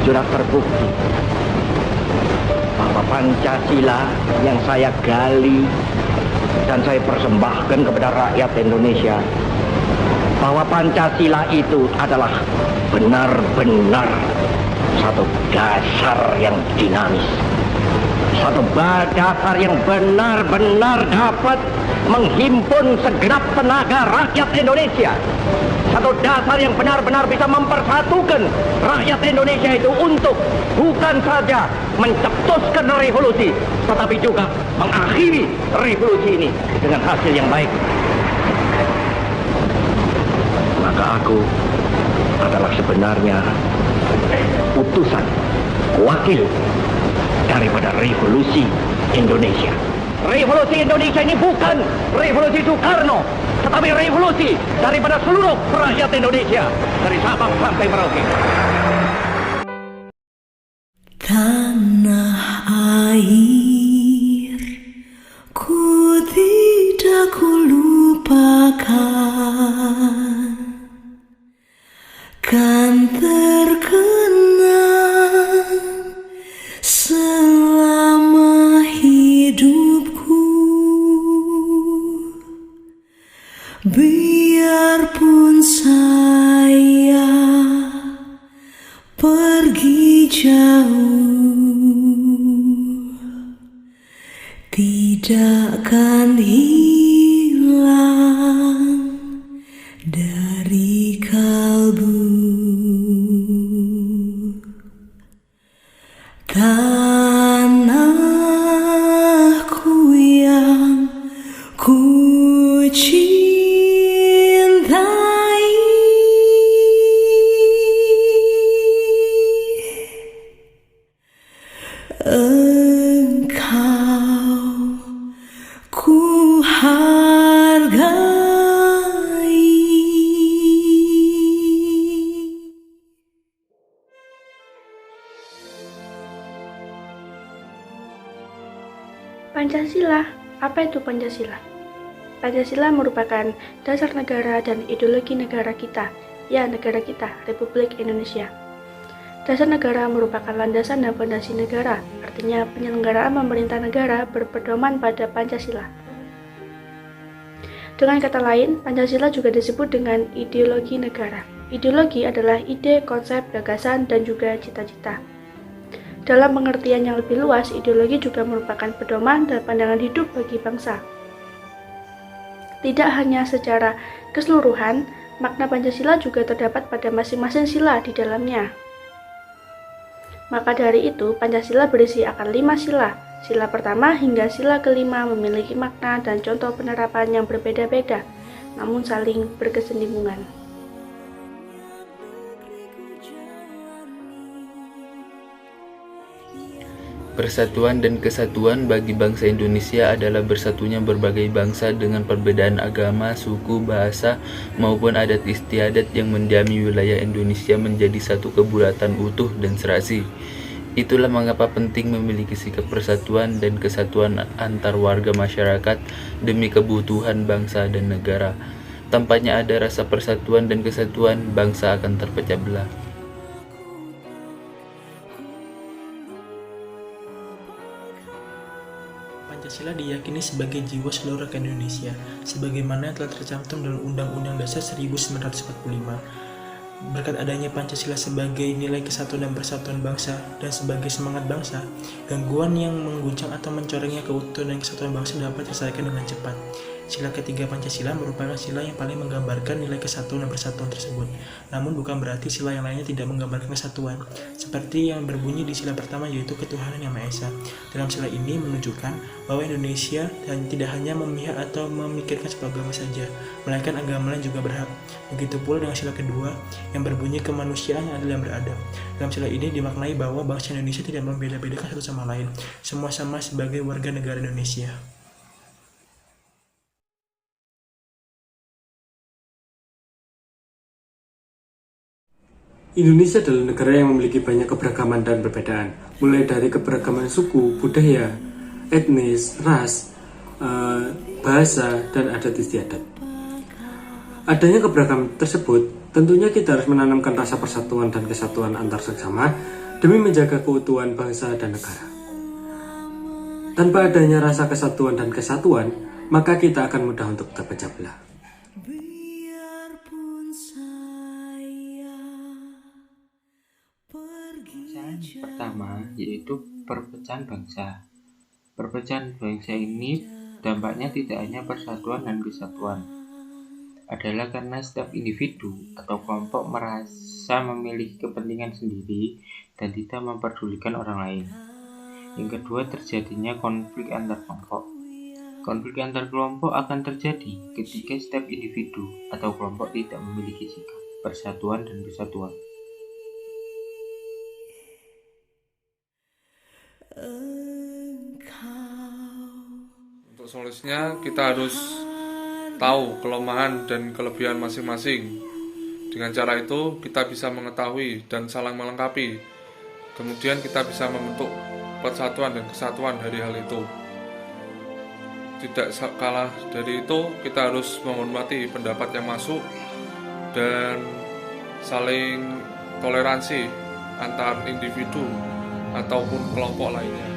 sudah terbukti bahwa Pancasila yang saya gali dan saya persembahkan kepada rakyat Indonesia, bahwa Pancasila itu adalah benar-benar satu dasar yang dinamis, satu dasar yang benar-benar dapat menghimpun segenap tenaga rakyat Indonesia, satu dasar yang benar-benar bisa mempersatukan rakyat Indonesia itu untuk bukan saja mencetuskan revolusi, tetapi juga mengakhiri revolusi ini dengan hasil yang baik. Maka aku adalah sebenarnya utusan, wakil daripada revolusi Indonesia. Revolusi Indonesia ini bukan revolusi Soekarno, tetapi revolusi daripada seluruh rakyat Indonesia, dari Sabang sampai Merauke. Tanah air ku tidak lupakan, kan terkenang selama hidupku. Biarpun saya pergi jauh, tidak akan hilang dari kalbu. Tanahku yang ku cintai, engkau ku hargai. Pancasila. Apa itu Pancasila? Pancasila merupakan dasar negara dan ideologi negara kita, ya negara kita, Republik Indonesia. Dasar negara merupakan landasan dan fondasi negara, artinya penyelenggaraan pemerintah negara berpedoman pada Pancasila. Dengan kata lain, Pancasila juga disebut dengan ideologi negara. Ideologi adalah ide, konsep, gagasan, dan juga cita-cita. Dalam pengertian yang lebih luas, ideologi juga merupakan pedoman dan pandangan hidup bagi bangsa. Tidak hanya secara keseluruhan, makna Pancasila juga terdapat pada masing-masing sila di dalamnya. Maka dari itu, Pancasila berisi akan 5 sila. Sila pertama hingga sila kelima memiliki makna dan contoh penerapan yang berbeda-beda, namun saling berkesinambungan. Persatuan dan kesatuan bagi bangsa Indonesia adalah bersatunya berbagai bangsa dengan perbedaan agama, suku, bahasa, maupun adat istiadat yang mendiami wilayah Indonesia menjadi satu kebulatan utuh dan serasi. Itulah mengapa penting memiliki sikap persatuan dan kesatuan antar warga masyarakat demi kebutuhan bangsa dan negara. Tanpanya ada rasa persatuan dan kesatuan, bangsa akan terpecah belah. Pancasila diyakini sebagai jiwa seluruh rakyat Indonesia, sebagaimana telah tercantum dalam Undang-Undang Dasar 1945. Berkat adanya Pancasila sebagai nilai kesatuan dan persatuan bangsa dan sebagai semangat bangsa, gangguan yang mengguncang atau mencorengnya keutuhan dan kesatuan bangsa dapat diselesaikan dengan cepat. Sila ketiga Pancasila merupakan sila yang paling menggambarkan nilai kesatuan dan persatuan tersebut. Namun bukan berarti sila yang lainnya tidak menggambarkan kesatuan, seperti yang berbunyi di sila pertama yaitu ketuhanan yang Maha Esa. Dalam sila ini menunjukkan bahwa Indonesia dan tidak hanya memihak atau memikirkan satu agama saja, melainkan agama lain juga berhak. Begitu pula dengan sila kedua yang berbunyi kemanusiaan yang adil dan beradab. Dalam sila ini dimaknai bahwa bangsa Indonesia tidak membeda-bedakan satu sama lain, semua sama sebagai warga negara Indonesia. Indonesia adalah negara yang memiliki banyak keberagaman dan perbedaan, mulai dari keberagaman suku, budaya, etnis, ras, bahasa, dan adat istiadat. Adanya keberagaman tersebut, tentunya kita harus menanamkan rasa persatuan dan kesatuan antar sesama demi menjaga keutuhan bangsa dan negara. Tanpa adanya rasa kesatuan dan kesatuan, maka kita akan mudah untuk terpecah belah. biarpun saya Perpecahan pertama yaitu perpecahan bangsa. Perpecahan bangsa ini dampaknya tidak hanya persatuan dan kesatuan, adalah karena setiap individu atau kelompok merasa memiliki kepentingan sendiri dan tidak memperdulikan orang lain. Yang kedua, terjadinya konflik antar kelompok. Konflik antar kelompok akan terjadi ketika setiap individu atau kelompok tidak memiliki sikap persatuan dan kesatuan. Untuk solusinya kita harus tahu kelemahan dan kelebihan masing-masing. Dengan cara itu kita bisa mengetahui dan saling melengkapi. Kemudian kita bisa membentuk persatuan dan kesatuan dari hal itu. Tidak kalah dari itu, kita harus menghormati pendapat yang masuk dan saling toleransi antar individu ataupun kelompok lainnya.